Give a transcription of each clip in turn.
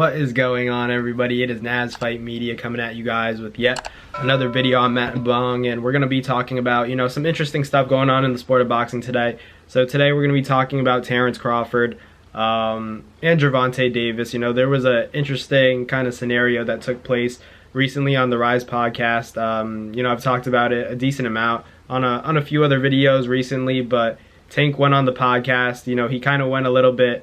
What is going on, everybody? It is Naz Fight Media coming at you guys with yet another video on Matt and Bung, and we're going to be talking about, some interesting stuff going on in the sport of boxing today. So today we're going to be talking about Terence Crawford and Gervonta Davis. There was an interesting kind of scenario that took place recently on the Rise podcast. I've talked about it a decent amount on a few other videos recently, but Tank went on the podcast. He kind of went a little bit,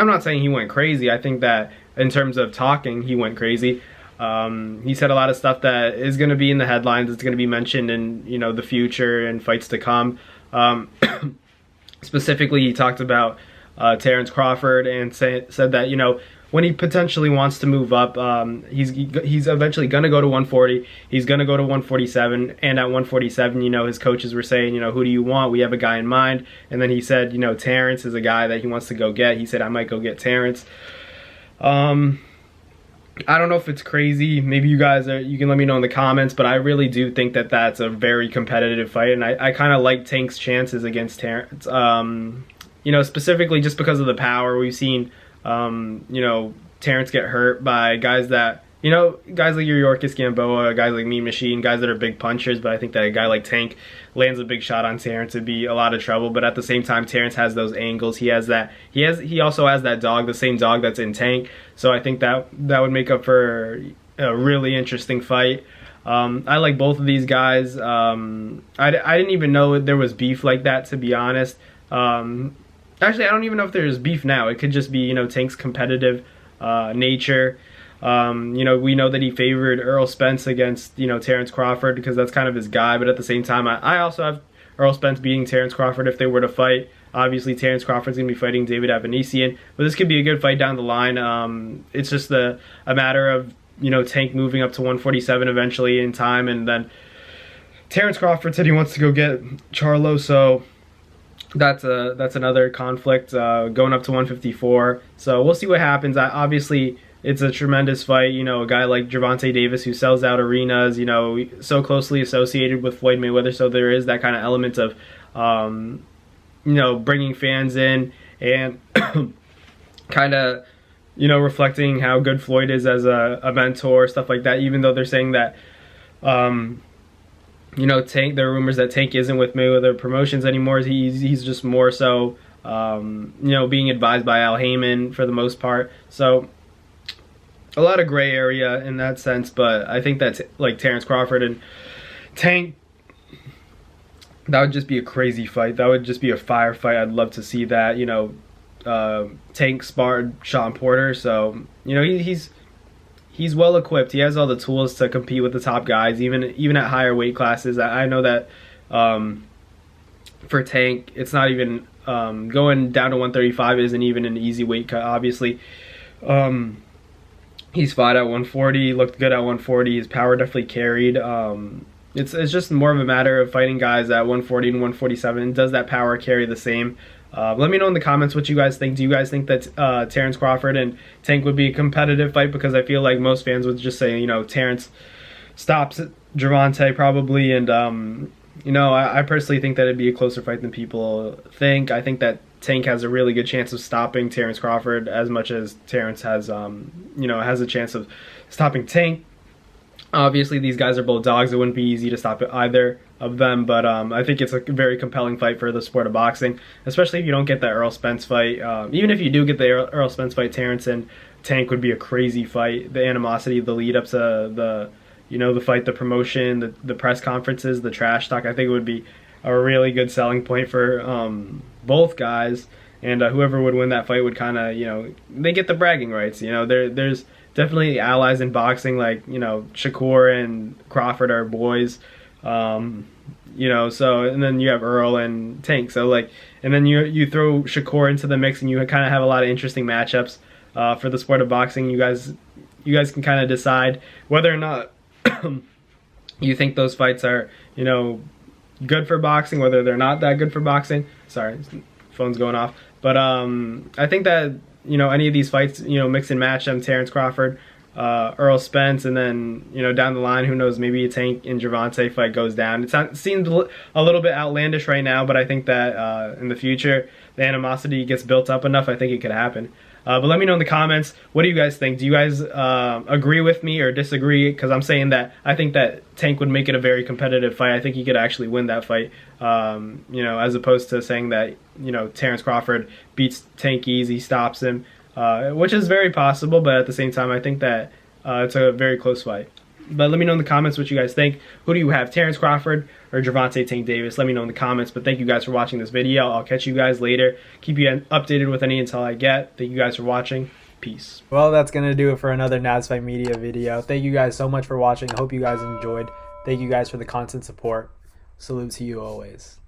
I'm not saying he went crazy. I think that in terms of talking, he went crazy. He said a lot of stuff that is going to be in the headlines. It's going to be mentioned in, the future and fights to come. Specifically, he talked about Terence Crawford and said that, when he potentially wants to move up, he's eventually going to go to 140. He's going to go to 147. And at 147, his coaches were saying, who do you want? We have a guy in mind. And then he said, Terence is a guy that he wants to go get. He said, I might go get Terence. I don't know if it's crazy. Maybe you can let me know in the comments, but I really do think that that's a very competitive fight. And I kind of like Tank's chances against Terence. Specifically just because of the power we've seen. Terence get hurt by guys that, guys like your Yorkis Gamboa, guys like Mean Machine, guys that are big punchers, but I think that a guy like Tank lands a big shot on Terence, it'd be a lot of trouble. But at the same time, Terence has those angles. He also has that dog, the same dog that's in Tank. So I think that would make up for a really interesting fight. I like both of these guys. I didn't even know there was beef like that, to be honest. Actually, I don't even know if there's beef now. It could just be, Tank's competitive nature. We know that he favored Errol Spence against, Terence Crawford because that's kind of his guy. But at the same time, I also have Errol Spence beating Terence Crawford if they were to fight. Obviously, Terence Crawford's going to be fighting David Avanesian. But this could be a good fight down the line. It's just a matter of, Tank moving up to 147 eventually in time. And then Terence Crawford said he wants to go get Charlo, so that's another conflict going up to 154. So we'll see what happens. Obviously, it's a tremendous fight. A guy like Gervonta Davis who sells out arenas, so closely associated with Floyd Mayweather. So there is that kind of element of, bringing fans in and kind of, reflecting how good Floyd is as a mentor, stuff like that. Even though they're saying that, Tank, there are rumors that Tank isn't with Mayweather Promotions anymore. He's just more so, being advised by Al Heyman for the most part. So a lot of gray area in that sense, but I think that's like Terence Crawford and Tank, that would just be a crazy fight. That would just be a fire fight. I'd love to see that. Tank sparred Sean Porter, so he's well equipped. He has all the tools to compete with the top guys, even at higher weight classes. I know that for Tank, it's not even going down to 135 isn't even an easy weight cut. Obviously, he's fought at 140, looked good at 140. His power definitely carried. It's just more of a matter of fighting guys at 140 and 147. Does that power carry the same? Let me know in the comments what you guys think. Do you guys think that Terence Crawford and Tank would be a competitive fight? Because I feel like most fans would just say, Terence stops Gervonta probably. And, I personally think that it'd be a closer fight than people think. I think that Tank has a really good chance of stopping Terence Crawford as much as Terence has, has a chance of stopping Tank. Obviously, these guys are both dogs. It wouldn't be easy to stop either of them, but I think it's a very compelling fight for the sport of boxing, especially if you don't get that Errol Spence fight. Even if you do get the Errol Spence fight, Terence and Tank would be a crazy fight. The animosity, the lead up to the fight, the promotion, the press conferences, the trash talk, I think it would be a really good selling point for both guys. And whoever would win that fight would kind of, they get the bragging rights. There's definitely allies in boxing, like, Shakur and Crawford are boys. So, and then you have Earl and Tank. So, and then you throw Shakur into the mix, and you kind of have a lot of interesting matchups for the sport of boxing. You guys can kind of decide whether or not you think those fights are, good for boxing, whether they're not that good for boxing. Sorry, phone's going off. But I think that, any of these fights, mix and match them, Terence Crawford, Errol Spence, and then, down the line, who knows, maybe a Tank and Gervonta fight goes down. It seems a little bit outlandish right now, but I think that in the future, the animosity gets built up enough, I think it could happen. But let me know in the comments, what do you guys think? Do you guys agree with me or disagree? Because I'm saying that I think that Tank would make it a very competitive fight. I think he could actually win that fight, you know, as opposed to saying that, you know, Terence Crawford beats Tank easy, stops him, which is very possible, but at the same time, I think that it's a very close fight. But let me know in the comments what you guys think. Who do you have, Terence Crawford or Gervonta Tank Davis? Let me know in the comments. But thank you guys for watching this video. I'll catch you guys later. Keep you updated with any intel I get. Thank you guys for watching. Peace. Well, that's going to do it for another NASFIGHT Media video. Thank you guys so much for watching. I hope you guys enjoyed. Thank you guys for the constant support. Salute to you always.